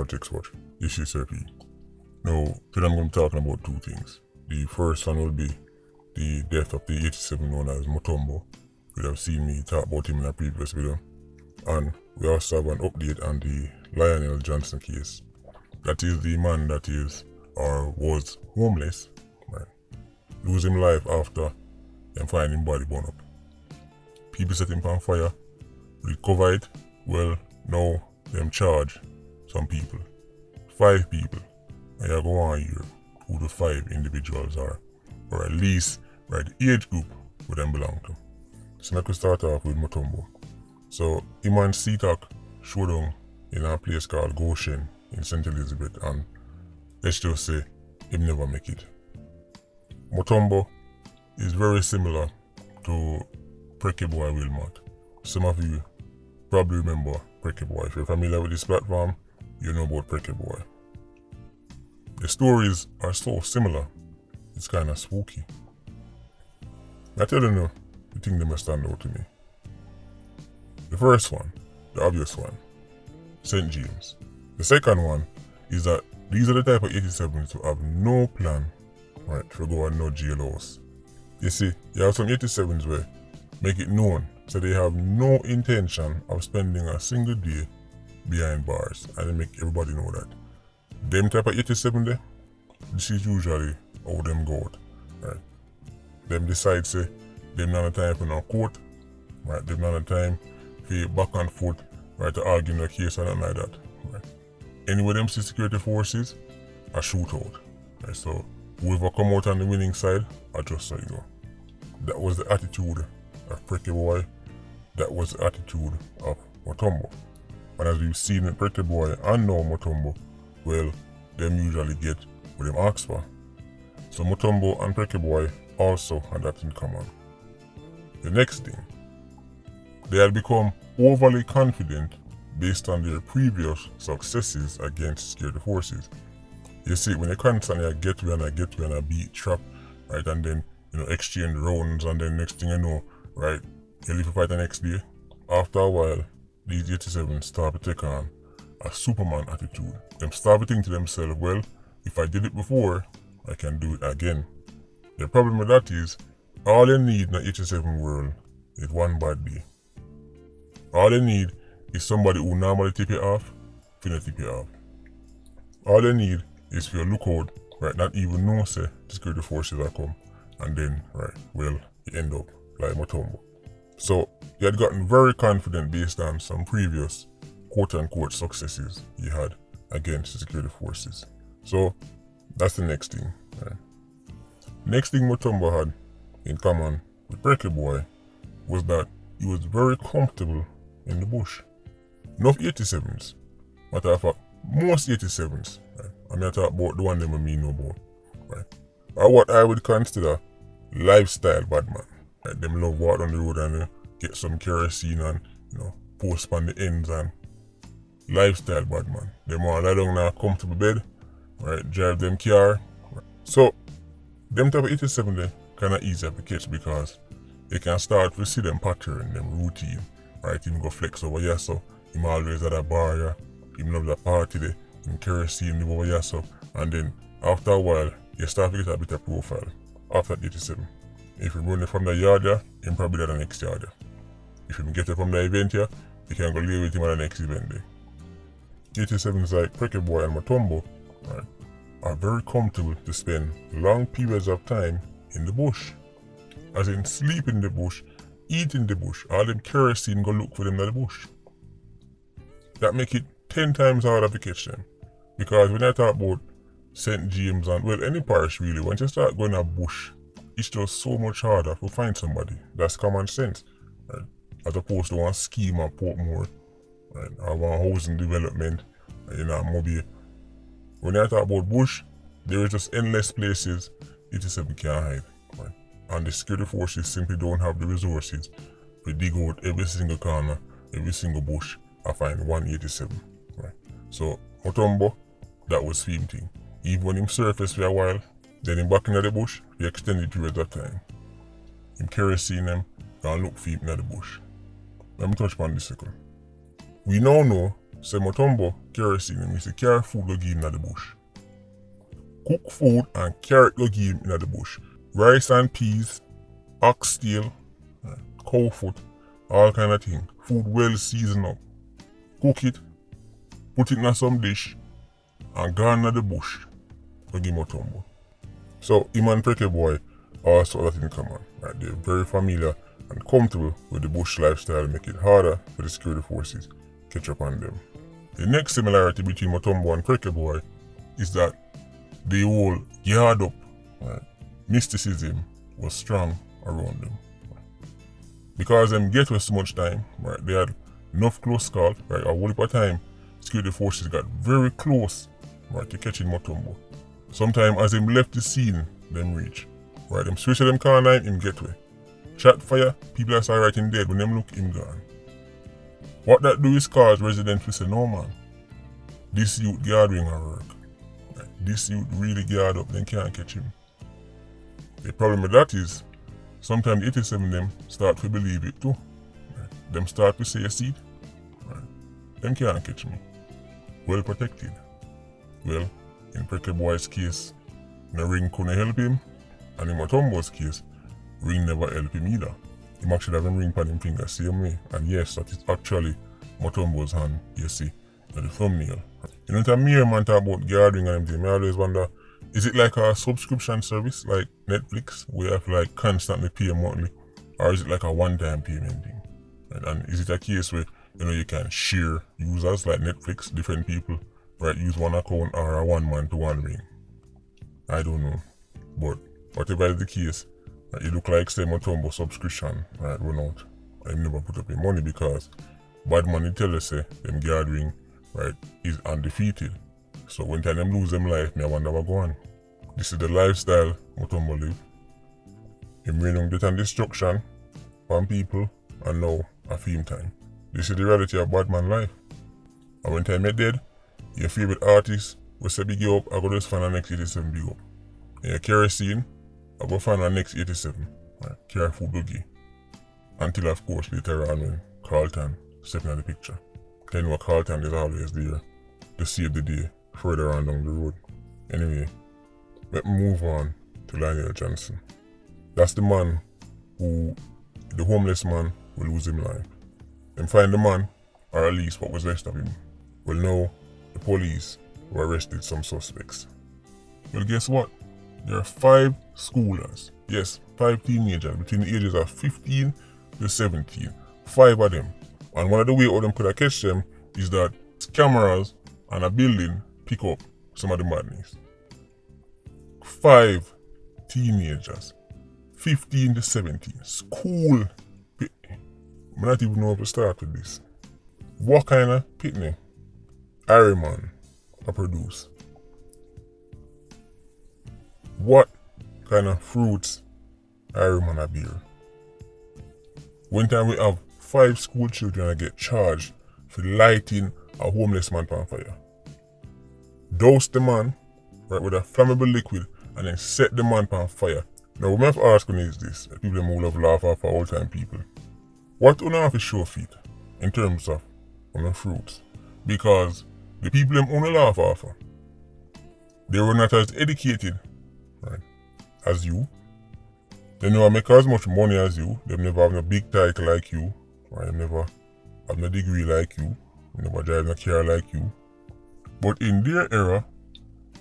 Politricks watch. This is RP. Now, today I'm going to be talking about two things. The first one will be the death of the 87 known as Mutombo. You have seen me talk about him in a previous video. And we also have an update on the Lionel Johnson case. That is the man that is or was homeless, right? Losing life after them finding body burned up. People set him on fire, recover it. Well, now them charge some people. 5 people. And you go on here who the 5 individuals are. Or at least right the age group where them belong to. So I could start off with Mutombo. So him and CTOC showed down in a place called Goshen in St. Elizabeth, and let's just say him never make it. Mutombo is very similar to Precky Boy Wilmot. Some of you probably remember Precky Boy. If you're familiar with this platform, you know about Precky Boy. The stories are so similar, it's kind of spooky. I tell you, the thing that must stand out to me. The first one, the obvious one, St. James. The second one is that these are the type of 87s who have no plan, right, to go and no jail house. You see, you have some 87s where make it known so they have no intention of spending a single day behind bars, and they make everybody know that. Them type of 87 there, this is usually how them go out, right? Them decide say, them not a time for no court, right? Them not a time for back and forth, right, to argue in a case or nothing like that, right? Anyway, them see security forces, a shootout, right? So whoever come out on the winning side, I just so you know. That was the attitude of Precky Boy. That was the attitude of Mutombo. And as we've seen in Precky Boy and now Mutombo, well, them usually get what them ask for. So Mutombo and Precky Boy also had that in common. The next thing, they had become overly confident based on their previous successes against security forces. You see, when you constantly get you and a beat trap, right, and then exchange rounds, and then next thing you know, right, you leave to fight the next day. After a while, these 87s start to take on a Superman attitude. Them start to think to themselves, well, if I did it before, I can do it again. The problem with that is, all you need in the 87 world is one bad day. All you need is somebody who normally tip you off, finna tip you off. All you need is for your lookout, right, not even know say the security forces are come, and then, right, well, you end up like Mutombo. So, he had gotten very confident based on some previous quote-unquote successes he had against the security forces. So, that's the next thing, right. Next thing Mutombo had in common with Precky Boy was that he was very comfortable in the bush. Enough 87s, matter of fact, most 87s, right? I'm not talking about the one them me know about, right? Are what I would consider lifestyle bad man. Right? Them love walk on the road and get some kerosene and post on the ends and lifestyle bad man. Them want lie down in a comfortable bed, right? Drive them car. Right? So them type of 87 there kinda easy to catch because you can start to see them pattern, them routine. Right, him go flex over here, so him always at a bar, yeah. Him love that party there, him kerosene live over here, so and then after a while, you start to get a bit of profile after 87. If you run it from the yard, yeah, him probably at the next yard, yeah. If you get it from the event, yeah, you can go live with him at the next event there. 87s like Precky Boy and Mutombo, right, are very comfortable to spend long periods of time in the bush. As in sleep in the bush, eat in the bush, all them kerosene go look for them in the bush. That make it 10 times harder to catch them. Because when I talk about St. James and, well, any parish really, once you start going to bush, it's just so much harder to find somebody. That's common sense, right? As opposed to one scheme at Portmore, right? Or one housing development, Mobile. When I talk about bush, there is just endless places 87 can't hide, right? And the security forces simply don't have the resources to dig out every single corner, every single bush, and find 187, right? So, Mutombo, that was him thing. Even when him surfaced for a while, then him back in the bush for extended periods of time. Him kerosene them, and look for him in the bush. Let me touch upon this second. We now know say Mutombo kerosene him, he say carry food go give him in the bush. Cook food and carrot go give him in the bush. Rice and peas, oxtail, cow foot, all kind of thing. Food well seasoned up. Cook it, put it in some dish, and go in the bush to give Mutombo. So him and Preke Boy also have that in common. Right? They're very familiar and comfortable with the bush lifestyle, make it harder for the security forces catch up on them. The next similarity between Mutombo and Preke Boy is that the whole yard up, right, mysticism was strong around them. Because them get with so much time, right, they had enough close call, right, a whole heap of time, security forces got very close, right, to catching Mutombo. Sometimes as them left the scene, them reach, right, them switch to them corner, him get way. Chat fire, people are sorry right in dead, when them look, him gone. What that do is cause residents to say, no man, this youth gathering our work. Right? This youth really guard up, then can't catch him. The problem with that is, sometimes 87 them start to believe it too. Right? Them start to say a seed. Right? Them can't catch me. Well protected. Well, in Preke Boy's case, the ring couldn't help him, and in Mutombo's case, ring never help him either. He actually have a ring on his finger same way, and yes, that is actually Mutombo's hand, you see, at the thumbnail. You know, when me man talk about gathering and everything, I always wonder, is it like a subscription service like Netflix, where you have to like constantly pay monthly, or is it like a one-time payment thing? Right? And is it a case where, you know, you can share users like Netflix, different people, right, use one account or a one man to one ring? I don't know, but whatever is the case, right, it look like say Mutombo subscription, right, run out. I never put up any money because bad money tell us say them gathering, right, is undefeated. So when time them lose them life, me I wonder what go on. This is the lifestyle Mutombo live. Him bring death and destruction on people, and now a fame time. This is the reality of bad man life. And when time you're dead, your favorite artist will say big you up, I go just find the next 87 big up. And your kerosene, I go find the next 87. Right? Carry food boogie. Until of course later on when Carlton step in the picture. Then what Carlton is always there to save the day further on down the road. Anyway, let me move on to Lionel Johnson. That's the man who, the homeless man, will lose his life. And find the man, or at least what was left of him. Well now, the police were arrested some suspects. Well guess what? There are 5 schoolers, yes, 5 teenagers between the ages of 15 to 17. 5 of them. And one of the ways how them could have catch them is that cameras and a building pick up some of the madness. 5 teenagers, 15 to 17, school. I not even know how to start with this. What kind of picnic Harryman I produce? What kind of fruits Harryman a beer? One time we have 5 school children that get charged for lighting a homeless man on fire. Douse the man, right, with a flammable liquid and then set the man on fire. Now what I have to ask is this, people who love laugh off for old time people. What do you have to show feet in terms of fruits? Because the people them only laugh off, they were not as educated, right, as you. They never make as much money as you. They never have no big title like you. Right? They never have no degree like you. They never drive no car like you. But in their era,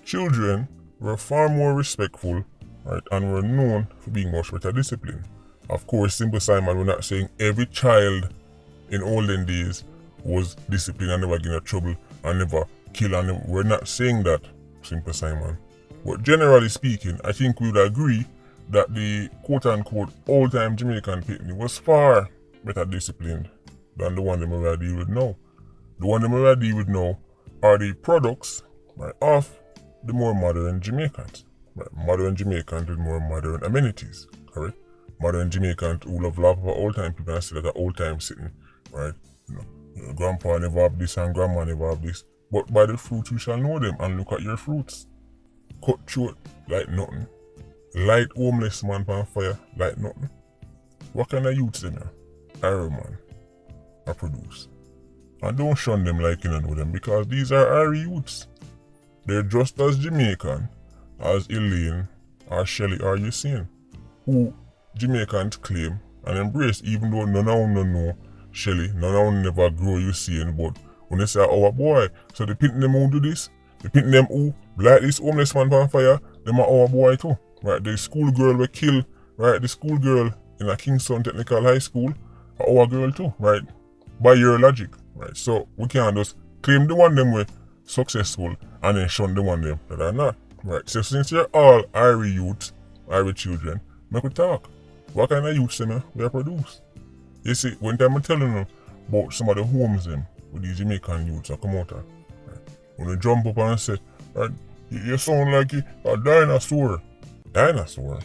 children were far more respectful, right, and were known for being much better disciplined. Of course, Simple Simon, we're not saying every child in olden days was disciplined and never get in trouble and never kill, and we're not saying that, Simple Simon. But generally speaking, I think we would agree that the quote-unquote old-time Jamaican picnic was far better disciplined than the one that we deal with now. The one that we deal with now are the products, right, of the more modern Jamaicans. Right? Modern Jamaicans with more modern amenities, correct? Modern Jamaicans who love laugh about old-time people and say that old-time sitting, right? You know, grandpa never have this and grandma never have this. But by the fruits you shall know them, and look at your fruits. Cut short like nothing. Light homeless man on fire like nothing. What kind of youths them here? Iron man I produce. And don't shun them like you don't know them, because these are our youths. They're just as Jamaican as Elaine or Shelley or Yassine, who Jamaicans claim and embrace, even though none of them know Shelley, none of them never grow Yassine, but when they say our boy, so they pin them who do this, they pin them who light this homeless man on fire, them are our boy too. Right, the schoolgirl we kill, right, the schoolgirl in a Kingston Technical High School, are our girl too, right, by your logic, right. So we can't just claim the one them were successful and then shun the one them that are not, right. So since you're all Irish youths, Irish children, make we talk. What kind of youths them we produce? You see, when time I'm telling them about some of the homes them with these Jamaican youths that come out of, right, when they jump up and say, right, you sound like a dinosaur. Dinosaur?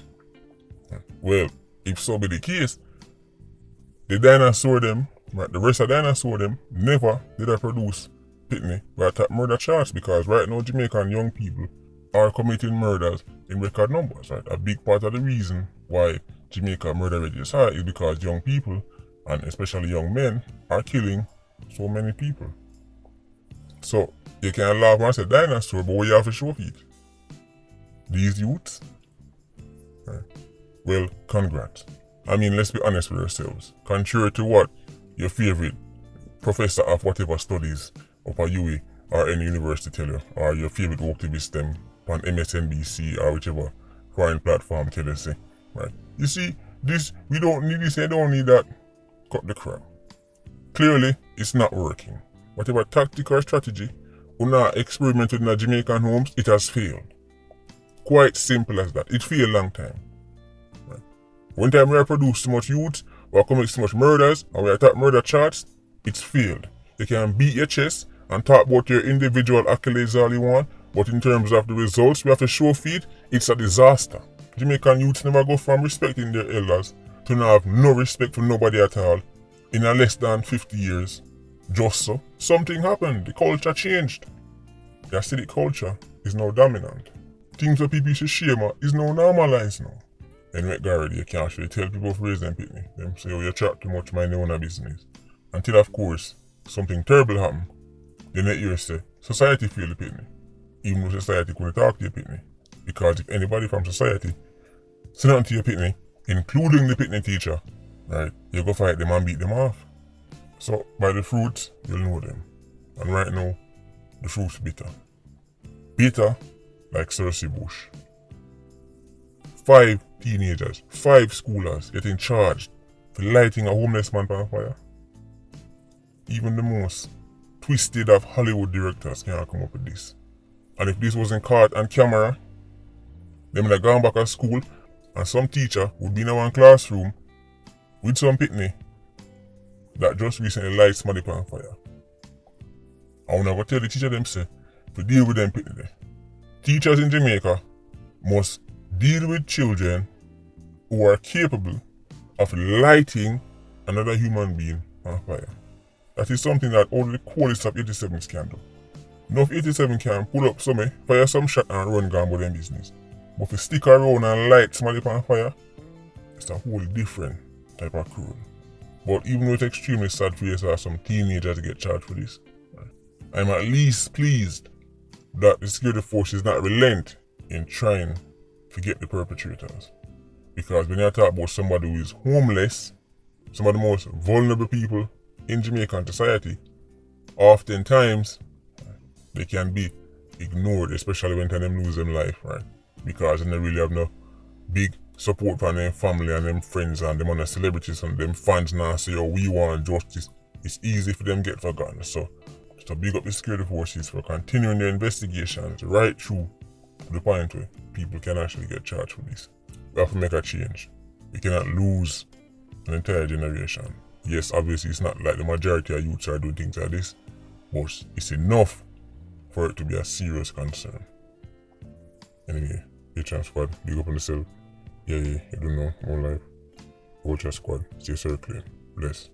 Well, if so be the case, the dinosaur them, right, the rest of the dinosaur them, never did I produce pitney by top murder charge, because right now Jamaican young people are committing murders in record numbers, right? A big part of the reason why Jamaica murder rate is high is because young people, and especially young men, are killing so many people. So you can laugh and say dinosaur, but what you have to show feet? These youths? Right. Well, congrats. I mean, let's be honest with ourselves. Contrary to what your favorite professor of whatever studies up at UWI or any university tell you, or your favorite activist them on MSNBC or whichever foreign platform tell you say, right? You see, this, we don't need this, I don't need that. Cut the crap. Clearly, it's not working. Whatever tactic or strategy we not experimented in the Jamaican homes, it has failed. Quite simple as that. It failed a long time. Right? One time we have produced so much youth, or commit so much murders, and we attack murder charts, it's failed. You can beat your chest and talk about your individual accolades all you want, but in terms of the results we have to show feet, it's a disaster. Jamaican youths never go from respecting their elders to now have no respect for nobody at all in a less than 50 years. Just so, something happened. The culture changed. The acidic culture is now dominant. Things that people should shame at is now normalized now. And with Garrett, you can't actually tell people to raise them pitney. Them say, oh, you chat too much, mind your own business. Until, of course, something terrible happen. Then let you say, society feel the pitney. Even though society couldn't talk to your pitney. Because if anybody from society say nothing to your pitney, including the pitney teacher, right, you go fight them and beat them off. So, by the fruits, you'll know them. And right now, the fruit's bitter. Bitter like Cersei Bush. 5 teenagers, 5 schoolers getting charged for lighting a homeless man on fire. Even the most twisted of Hollywood directors can't come up with this. And if this wasn't caught on camera, they would have gone back to school and some teacher would be in one classroom with some pitney that just recently light somebody on fire. I wanna go tell the teacher them say, to deal with them pitney there. Teachers in Jamaica must deal with children who are capable of lighting another human being on fire. That is something that only the coolest of 87s can do. Enough 87 can pull up somebody, fire some shot and run gone about them business. But if you stick around and light somebody on fire, it's a whole different type of cruel. But even though it's extremely sad for you to have some teenagers to get charged for this, I'm at least pleased that the security forces not relent in trying to get the perpetrators. Because when you talk about somebody who is homeless, some of the most vulnerable people in Jamaican society, oftentimes they can be ignored, especially when them lose them life, right? Because they don't really have no big support from them family and them friends and them other celebrities and them fans now say, oh, we want justice. It's easy for them to get forgotten. So to big up the security forces for continuing their investigations right through to the point where people can actually get charged for this. We have to make a change. We cannot lose an entire generation. Yes, obviously it's not like the majority of youths are doing things like this, but it's enough for it to be a serious concern. Anyway, Patreon squad, big up on yourself. Yeah, you don't know, more life. Vulture squad, stay circling. Bless.